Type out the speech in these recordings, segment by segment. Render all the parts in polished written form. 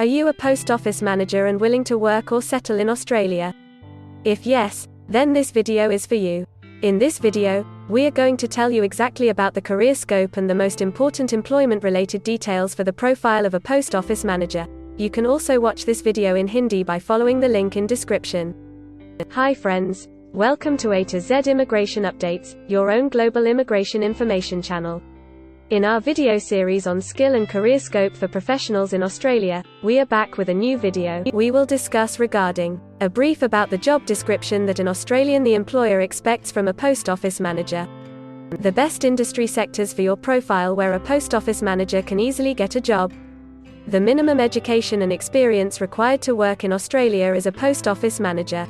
Are you a post office manager and willing to work or settle in Australia? If yes, then this video is for you. In this video, we are going to tell you exactly about the career scope and the most important employment-related details for the profile of a post office manager. You can also watch this video in Hindi by following the link in description. Hi friends, welcome to A to Z Immigration Updates, your own global immigration information channel. In our video series on skill and career scope for professionals in Australia, we are back with a new video. We will discuss regarding a brief about the job description that an Australian the employer expects from a post office manager, the best industry sectors for your profile where a post office manager can easily get a job, the minimum education and experience required to work in Australia as a post office manager,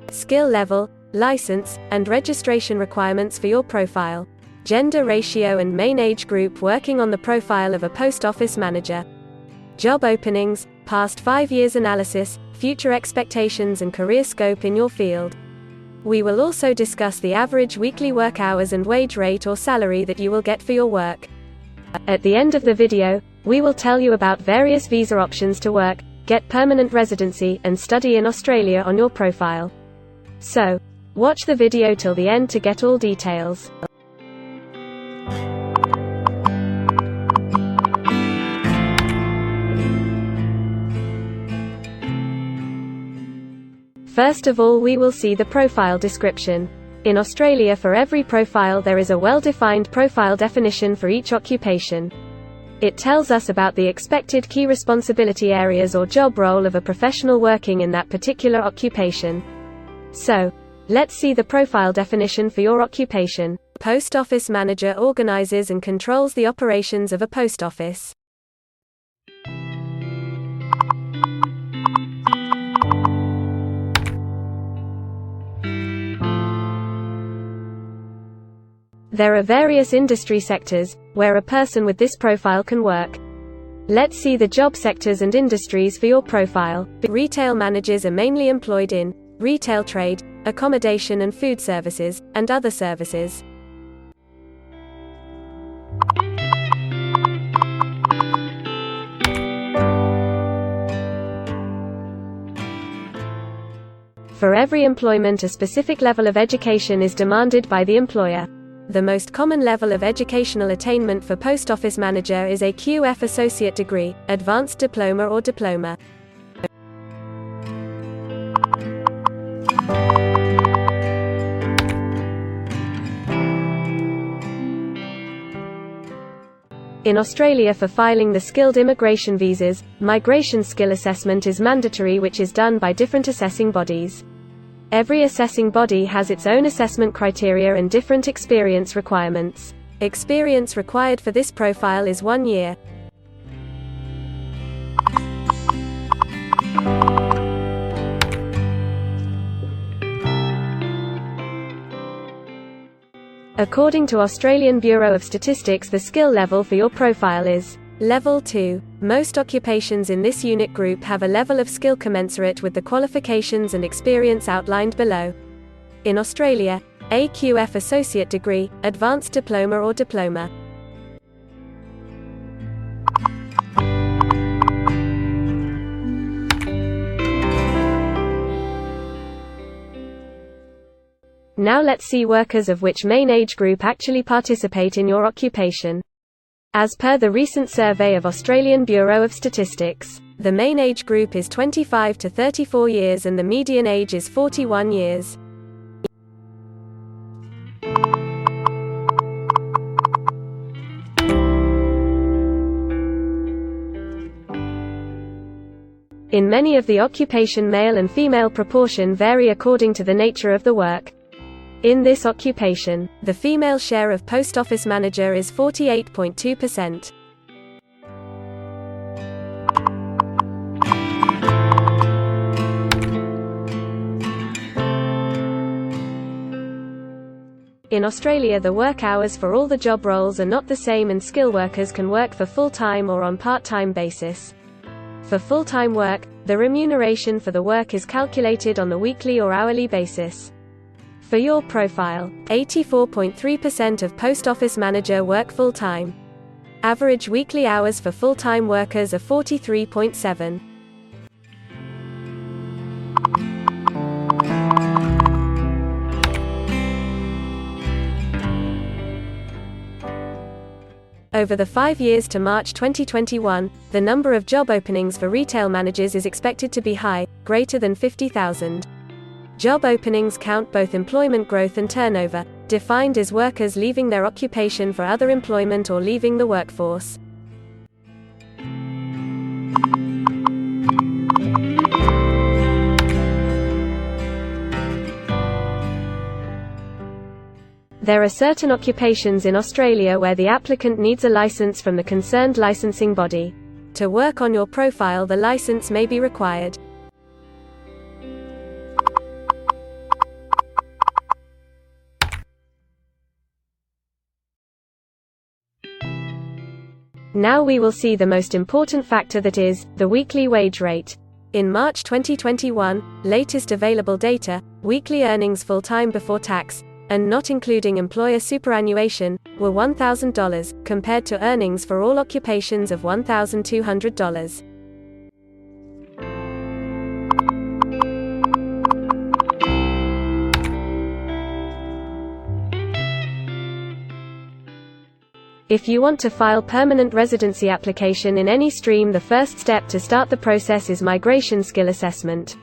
skill level, license, and registration requirements for your profile, gender ratio and main age group working on the profile of a post office manager, job openings, past 5 years analysis, future expectations and career scope in your field. We will also discuss the average weekly work hours and wage rate or salary that you will get for your work. At the end of the video, we will tell you about various visa options to work, get permanent residency, and study in Australia on your profile. So, watch the video till the end to get all details. First of all, we will see the profile description. In Australia, for every profile there is a well-defined profile definition for each occupation. It tells us about the expected key responsibility areas or job role of a professional working in that particular occupation. So, let's see the profile definition for your occupation. Post office manager organizes and controls the operations of a post office. There are various industry sectors where a person with this profile can work. Let's see the job sectors and industries for your profile. Retail managers are mainly employed in retail trade, accommodation and food services, and other services. For every employment, a specific level of education is demanded by the employer. The most common level of educational attainment for post office manager is a QF associate degree, advanced diploma or diploma. In Australia, for filing the skilled immigration visas, migration skill assessment is mandatory, which is done by different assessing bodies. Every assessing body has its own assessment criteria and different experience requirements. Experience required for this profile is 1 year. According to Australian Bureau of Statistics, the skill level for your profile is Level 2. Most occupations in this unit group have a level of skill commensurate with the qualifications and experience outlined below. In Australia, AQF associate degree, advanced diploma or diploma. Now let's see workers of which main age group actually participate in your occupation. As per the recent survey of Australian Bureau of Statistics, the main age group is 25 to 34 years and the median age is 41 years. In many of the occupation, male and female proportion vary according to the nature of the work. In this occupation, the female share of post office manager is 48.2%. In Australia, the work hours for all the job roles are not the same, and skill workers can work for full-time or on part-time basis. For full-time work, the remuneration for the work is calculated on the weekly or hourly basis. For your profile, 84.3% of post office manager work full-time. Average weekly hours for full-time workers are 43.7. Over the 5 years to March 2021, the number of job openings for retail managers is expected to be high, greater than 50,000. Job openings count both employment growth and turnover, defined as workers leaving their occupation for other employment or leaving the workforce. There are certain occupations in Australia where the applicant needs a license from the concerned licensing body. To work on your profile, the license may be required. Now we will see the most important factor, that is, the weekly wage rate. In March 2021, latest available data, weekly earnings full-time before tax, and not including employer superannuation, were $1,000, compared to earnings for all occupations of $1,200. If you want to file permanent residency application in any stream, the first step to start the process is migration skill assessment.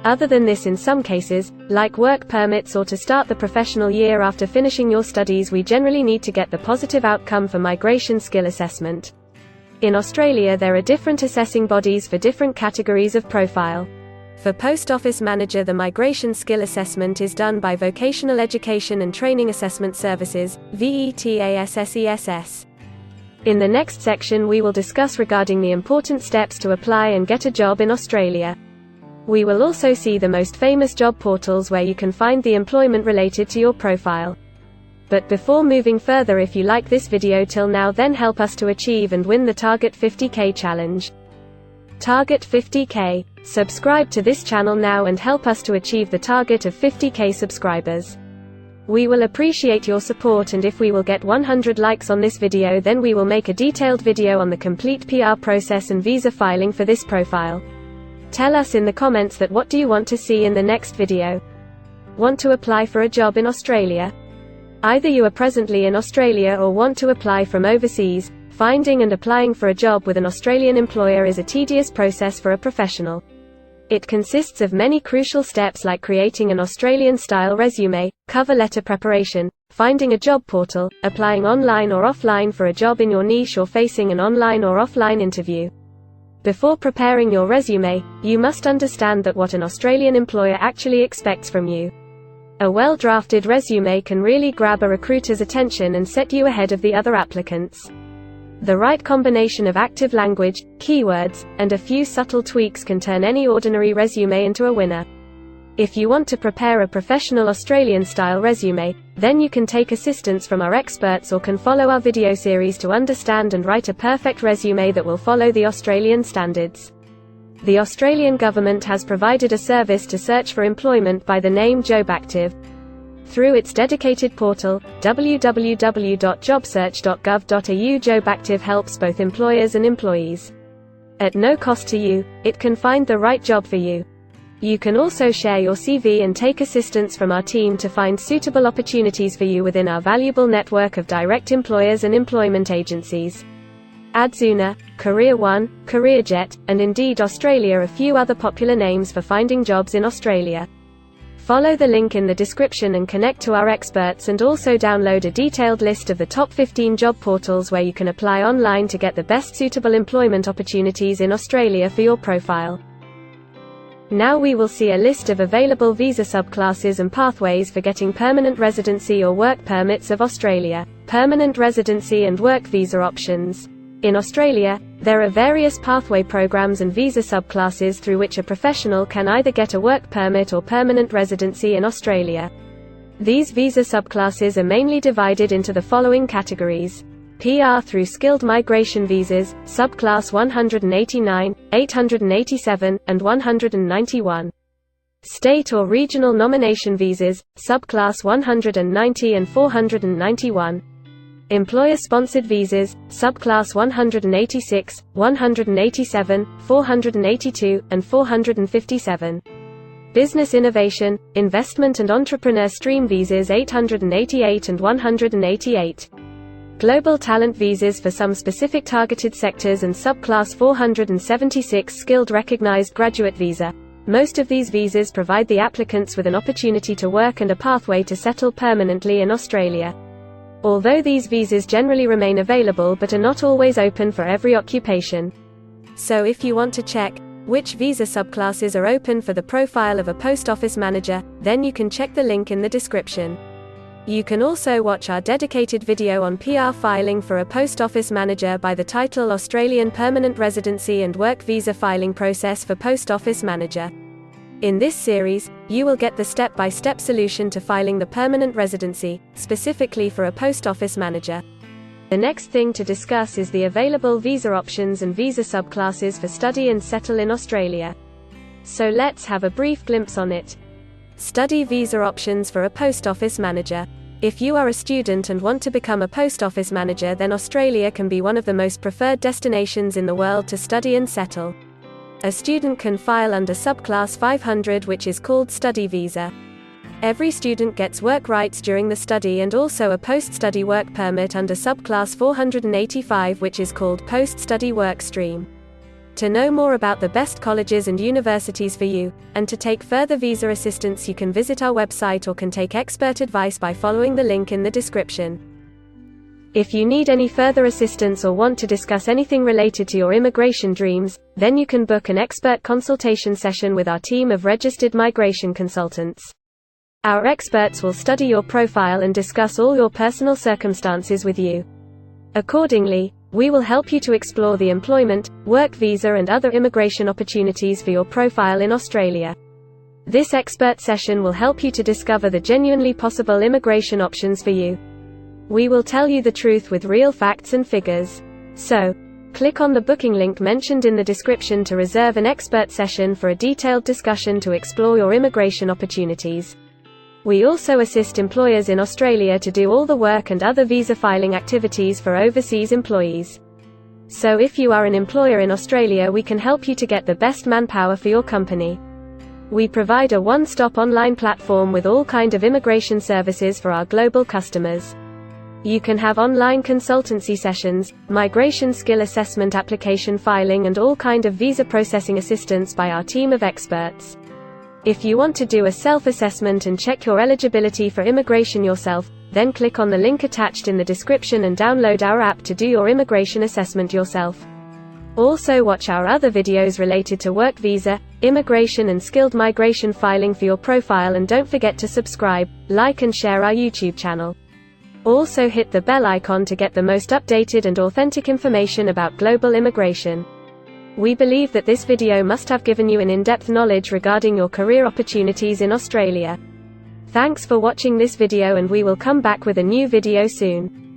Other than this, in some cases, like work permits or to start the professional year after finishing your studies, we generally need to get the positive outcome for migration skill assessment. In Australia, there are different assessing bodies for different categories of profile. For Post Office Manager, the Migration Skill Assessment is done by Vocational Education and Training Assessment Services, VETASSESS. In the next section we will discuss regarding the important steps to apply and get a job in Australia. We will also see the most famous job portals where you can find the employment related to your profile. But before moving further, if you like this video till now, then help us to achieve and win the Target 50K challenge. Target 50K. Subscribe to this channel now and help us to achieve the target of 50K subscribers. We will appreciate your support, and if we will get 100 likes on this video, then we will make a detailed video on the complete PR process and visa filing for this profile. Tell us in the comments that what do you want to see in the next video. Want to apply for a job in Australia? Either you are presently in Australia or want to apply from overseas. Finding and applying for a job with an Australian employer is a tedious process for a professional. It consists of many crucial steps like creating an Australian-style resume, cover letter preparation, finding a job portal, applying online or offline for a job in your niche, or facing an online or offline interview. Before preparing your resume, you must understand that what an Australian employer actually expects from you. A well-drafted resume can really grab a recruiter's attention and set you ahead of the other applicants. The right combination of active language, keywords, and a few subtle tweaks can turn any ordinary resume into a winner. If you want to prepare a professional Australian-style resume, then you can take assistance from our experts or can follow our video series to understand and write a perfect resume that will follow the Australian standards. The Australian government has provided a service to search for employment by the name JobActive. Through its dedicated portal, www.jobsearch.gov.au, JobActive helps both employers and employees. At no cost to you, it can find the right job for you. You can also share your CV and take assistance from our team to find suitable opportunities for you within our valuable network of direct employers and employment agencies. Adzuna, Career One, CareerJet, and Indeed Australia are a few other popular names for finding jobs in Australia. Follow the link in the description and connect to our experts, and also download a detailed list of the top 15 job portals where you can apply online to get the best suitable employment opportunities in Australia for your profile. Now we will see a list of available visa subclasses and pathways for getting permanent residency or work permits of Australia. Permanent residency and work visa options. In Australia, there are various pathway programs and visa subclasses through which a professional can either get a work permit or permanent residency in Australia. These visa subclasses are mainly divided into the following categories: PR through skilled migration visas, subclass 189, 887, and 191. State or regional nomination visas, subclass 190 and 491. Employer-sponsored visas, subclass 186, 187, 482, and 457. Business innovation, investment and entrepreneur stream visas 888 and 188. Global talent visas for some specific targeted sectors and subclass 476 skilled recognized graduate visa. Most of these visas provide the applicants with an opportunity to work and a pathway to settle permanently in Australia. Although these visas generally remain available but are not always open for every occupation. So if you want to check which visa subclasses are open for the profile of a post office manager, then you can check the link in the description. You can also watch our dedicated video on PR filing for a post office manager by the title Australian Permanent Residency and Work Visa Filing Process for Post Office Manager. In this series, you will get the step-by-step solution to filing the permanent residency, specifically for a post office manager. The next thing to discuss is the available visa options and visa subclasses for study and settle in Australia. So let's have a brief glimpse on it. Study visa options for a post office manager. If you are a student and want to become a post office manager, then Australia can be one of the most preferred destinations in the world to study and settle. A student can file under subclass 500, which is called study visa. Every student gets work rights during the study and also a post-study work permit under subclass 485, which is called post-study work stream. To know more about the best colleges and universities for you, and to take further visa assistance, you can visit our website or can take expert advice by following the link in the description. If you need any further assistance or want to discuss anything related to your immigration dreams, then you can book an expert consultation session with our team of registered migration consultants. Our experts will study your profile and discuss all your personal circumstances with you. Accordingly, we will help you to explore the employment, work visa and other immigration opportunities for your profile in Australia. This expert session will help you to discover the genuinely possible immigration options for you. We will tell you the truth with real facts and figures. So, click on the booking link mentioned in the description to reserve an expert session for a detailed discussion to explore your immigration opportunities. We also assist employers in Australia to do all the work and other visa filing activities for overseas employees. So if you are an employer in Australia, we can help you to get the best manpower for your company. We provide a one-stop online platform with all kinds of immigration services for our global customers. You can have online consultancy sessions, migration skill assessment, application filing and all kind of visa processing assistance by our team of experts. If you want to do a self-assessment and check your eligibility for immigration yourself, then click on the link attached in the description and download our app to do your immigration assessment yourself. Also watch our other videos related to work visa, immigration and skilled migration filing for your profile, and don't forget to subscribe, like and share our YouTube channel. Also hit the bell icon to get the most updated and authentic information about global immigration. We believe that this video must have given you an in-depth knowledge regarding your career opportunities in Australia. Thanks for watching this video, and we will come back with a new video soon.